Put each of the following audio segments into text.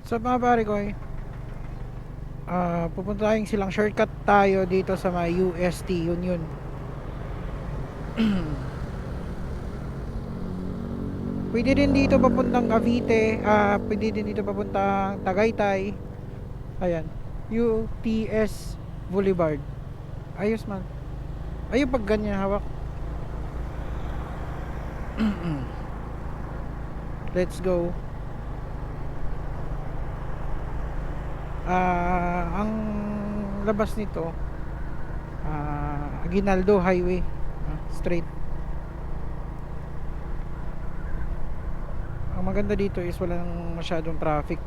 Sa mga pare ko pupunta tayong silang shortcut tayo dito sa may UST Union. Pwede din dito papuntang Cavite, pwede din dito papuntang Tagaytay. Ayan, UTS Boulevard. Ayos man. Ayun pag ganyan hawak. Let's go. Ang labas nito Aguinaldo Highway, straight. Ang maganda dito is walang masyadong traffic.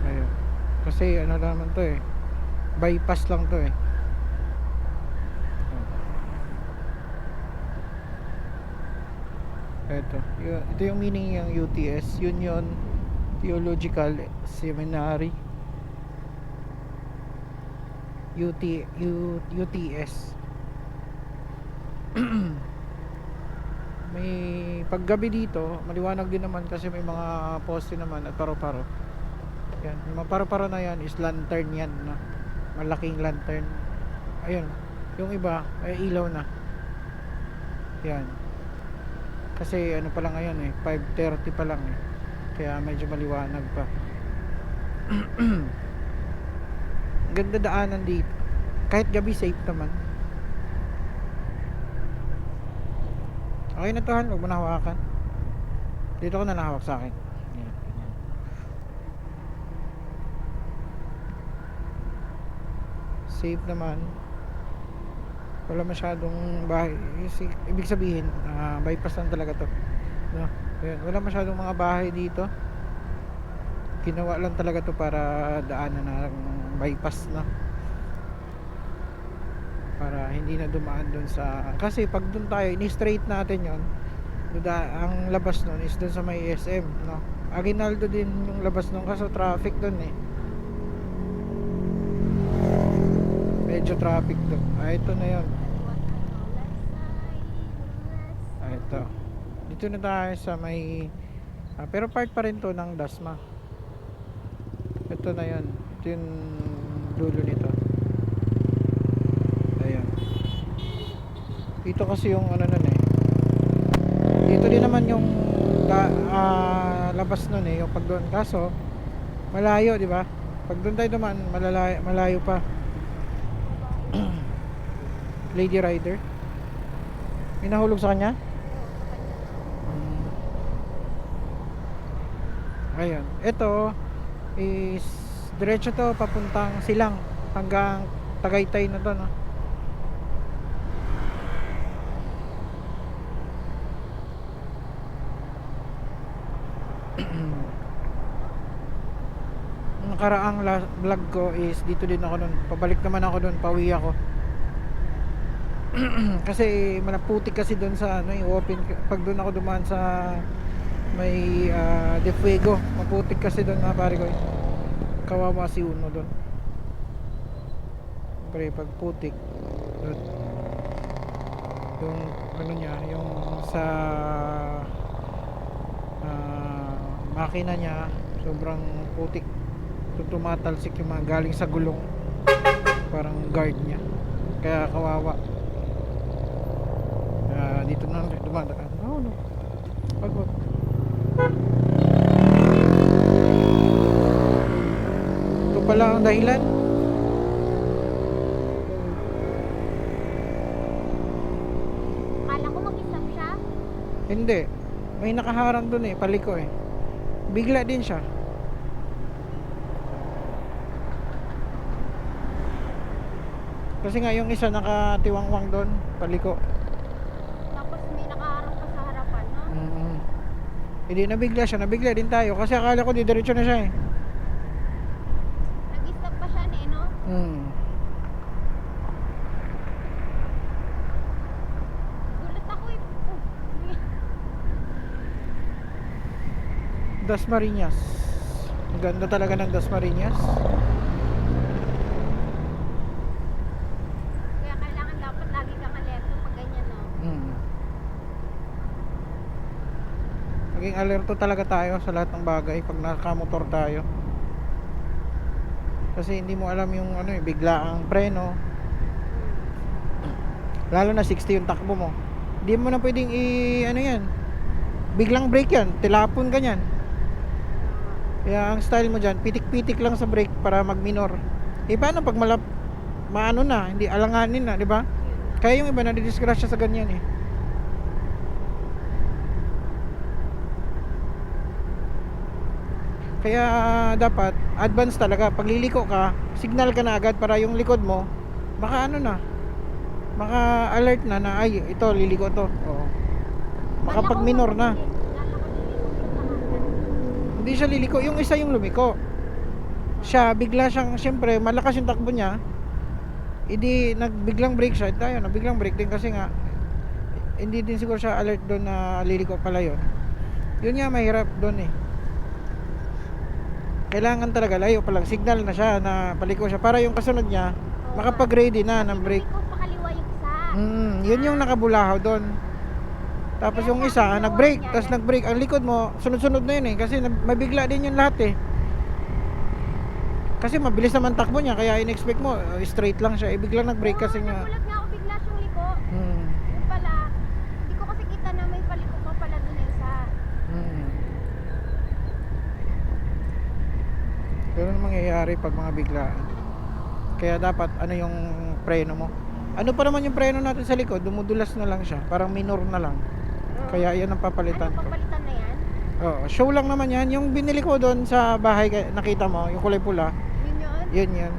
Ayun. Kasi ano naman to bypass lang to ito yung meaning ng UTS, Union Theological Seminary. UTS. May paggabi dito maliwanag din naman kasi may mga poste naman at paro-paro. Yan, yung mga paro-paro na yan is lantern yan, no? Malaking lantern. Ayun, yung iba ay ilaw na. Yan. Kasi ano pa lang ngayon 5:30 pa lang kaya medyo maliwanag pa. Ganda daanan dito. Kahit gabi safe naman. Okay na to, Han, huwag mo na hawakan. Dito ko na nahawak sa akin. Yan. Safe naman. Wala masyadong bahay. Ibig sabihin bypass lang talaga to, no? Ayun, wala masyadong mga bahay dito. Ginawa lang talaga to para daanan ng bypass, no? Para hindi na dumaan dun sa, kasi pag dun tayo ini-straight natin yon, ang labas nun is dun sa may SM, no? Aguinaldo din yung labas nun kaso traffic dun medyo traffic dun. Ito na yon. Ito dito na tayo sa may pero part pa rin to ng Dasma. Ito na yon, ito yung dulo nito. Ayan, dito kasi yung ano nun dito din naman yung labas nun yung pag doon, kaso malayo, di ba? Pag doon tayo dumaan malayo pa. Lady Rider, may nahulog sa kanya. Ayun, ito is diretso to papuntang Silang hanggang Tagaytay na to, no? Nakaraang vlog ko is dito din ako nun, pabalik naman ako dun, pauwi ako. Kasi malaputik kasi doon sa open, pag doon ako dumaan sa may De Fuego, maputik kasi doon, mga pare ko kawawa si Uno doon. Pre, pag putik doon, yung ano niya, yung sa makina niya sobrang putik, tumatalsik yung mga galing sa gulong, parang guard niya, kaya kawawa. Dito na dumadaan. No. Pagod. Ito pala ang dahilan. Akala ko mag-stop siya. Hindi. May nakaharang dun paliko Bigla din siya. Kasi nga yung isa nakatiwangwang doon, paliko. Tapos may nakaharap pa sa harapan, no? Hindi, nabigla siya, nabigla din tayo. Kasi akala ko didiretso na siya Nag-stop pa siya no? Gulat ako Dasmariñas. Ang ganda talaga ng Dasmariñas. Kaya kailangan dapat lagi kang alerto pag Maging alerto talaga tayo sa lahat ng bagay pag nakamotor tayo. Kasi hindi mo alam yung ano eh, bigla ang preno. Lalo na 60 yung takbo mo. Hindi mo na pwedeng ano yan. Biglang brake yan, tilapon ka yan. Kaya ang style mo dyan, pitik-pitik lang sa brake para mag-minor. Eh paano pag maano na, hindi alanganin na, di ba? Kaya yung iba nadidisgrasya sa ganyan eh. Kaya dapat advance talaga. Pag liliko ka, signal ka na agad para yung likod mo maka ano na, maka alert na na ay ito liliko to. Oo. Makapag minor na. Hindi siya liliko, yung isa yung lumiko. Siya bigla siyang, syempre malakas yung takbo niya. Hindi nagbiglang brake siya. Tayo na biglang brake din kasi nga hindi din siguro siya alert doon na liliko pala yun. Yun nga mahirap doon eh. Kailangan talaga layo pa lang signal na siya na paliko siya para yung kasunod niya makapag-ready na ng brake. Pakaliwa yung isa. Yun yung nakabulahaw doon. Tapos yung isa nag-brake, tapos nag-brake. Ang likod mo sunod-sunod na yun eh kasi mabigla din yung lahat eh. Kasi mabilis naman takbo niya kaya in-expect mo straight lang siya. Biglang nag-brake kasi nga. Nagulat nga ako bigla siyang liko. Yung pala, hindi ko kasi kita na may paliko pa pala dun na isa. Ganun ang mangyayari pag mga biglaan. Kaya dapat ano yung preno mo. Ano pa naman yung preno natin sa likod, dumudulas na lang siya. Parang minor na lang. Kaya yan ang papalitan Ano, ko. papalitan na yan? Oo, show lang naman yan. Yung binili ko doon sa bahay, nakita mo, yung kulay pula. Yun. Yun.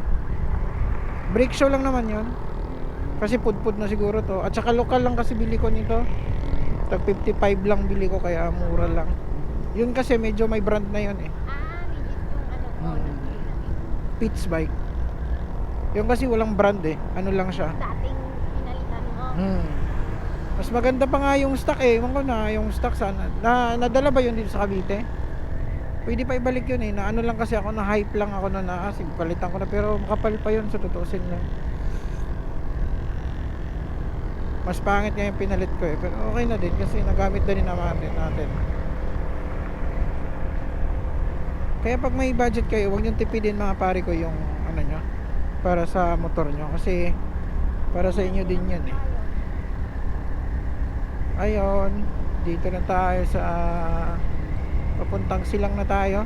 Brake show lang naman yun. Kasi pudpud na siguro to. At saka lokal lang kasi bili ko nito. Tag 55 lang bili ko kaya mura lang. Yun kasi medyo may brand na yun eh. Legit yung ano ko. Pitts bike. Yung kasi walang brand eh. Ano lang siya. Dating pinalitan mo. Mas maganda pa nga yung stock eh. Ewan ko na yung stock sana. Nadala ba yun dito sa Cavite? Pwede pa ibalik yun eh. Na ano lang kasi ako, na hype lang ako na sige palitan ko na. Pero makapal pa yun sa tutusin lang. Mas pangit nga yung pinalit ko eh. Pero okay na din kasi nagamit na din naman natin. Kaya pag may budget kayo, huwag niyong tipidin mga pare ko yung ano nyo, para sa motor nyo. Kasi para sa inyo din yan eh. Ayun, dito na tayo sa papuntang Silang na tayo.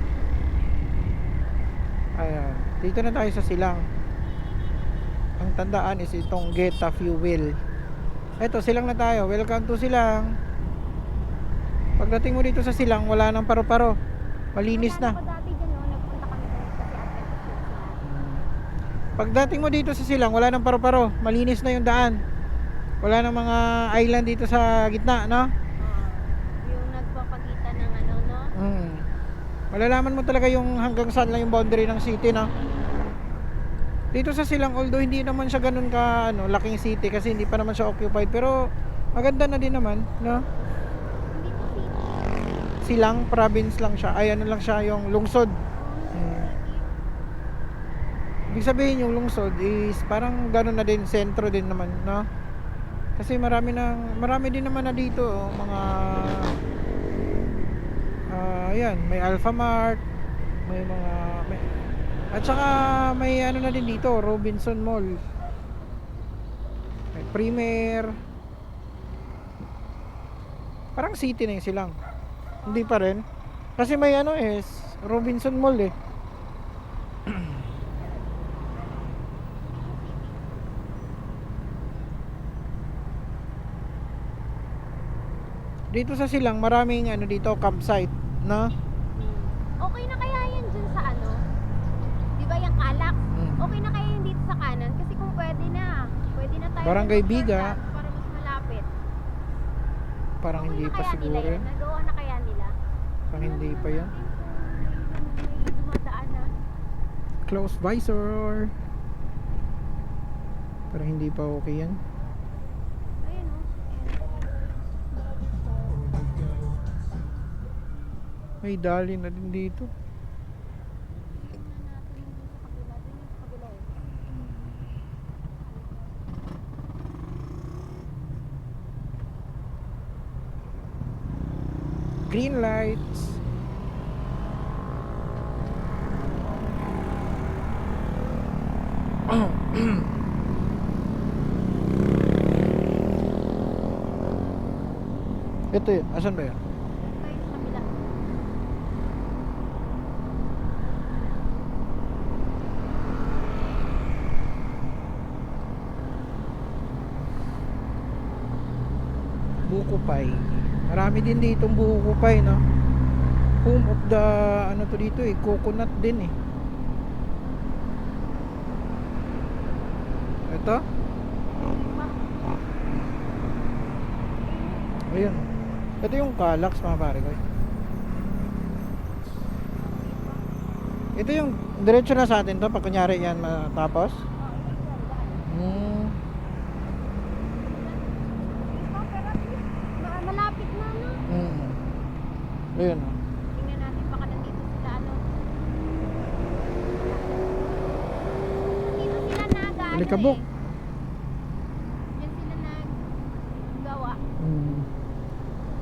Ayan, dito na tayo sa Silang. Ang tandaan is itong Geta Fuel. Eto, Silang na tayo. Welcome to Silang. Pagdating mo dito sa Silang, wala nang paro-paro. Malinis na. Dati dyan, nagpunta kami doon kasi Advent. Pagdating mo dito sa Silang, wala nang paro-paro. Malinis na yung daan. Wala nang mga island dito sa gitna, no? Yung nagpapagitan ng ano, no? Malalaman mo talaga yung hanggang saan lang yung boundary ng city, no? Dito sa Silang, although hindi naman siya ganun ka laking city kasi hindi pa naman siya occupied, pero maganda na din naman, no? Hindi po city. Silang province lang siya. Ay ano lang siya yung lungsod. Ibig sabihin yung lungsod is parang gano'n na din, sentro din naman, no? Kasi marami din naman na dito, mga ayan, may Alphamart, at saka may ano na din dito, Robinson Mall. May Premier. Parang city na yung Silang. Hindi pa rin. Kasi may Robinson Mall eh. Dito sa Silang, maraming dito campsite, no? Okay na kaya yan dyan sa ano? Di ba yung Alak? Okay na kaya yan dito sa kanan? Kasi kung pwede na tayo Barangay mag-shortcut Biga. para mas malapit. Parang Okay hindi na pa kaya siguro nila yan. yan? Nagawa na kaya nila? Parang hindi pa yan. May dumadaan na. Close visor. Parang hindi pa okay yan. Ayun o. May dali na din dito. green lights. Ito yun. Asan ba yun? Tayo sa kabila. Bukupay. Marami din dito Bukupay, no? Home of the, ano to dito eh, coconut din eh. Ito? Ayun. Ito yung Calax, mga pare ko. Ito yung diretso na sa atin to pag kunyari yan matapos. Hmm. Pero at least, malapit na, no? Hmm. Ayun. Oh. Tingnan natin, baka nandito sila, ano. Nandito sila na gaano Alikabok. eh.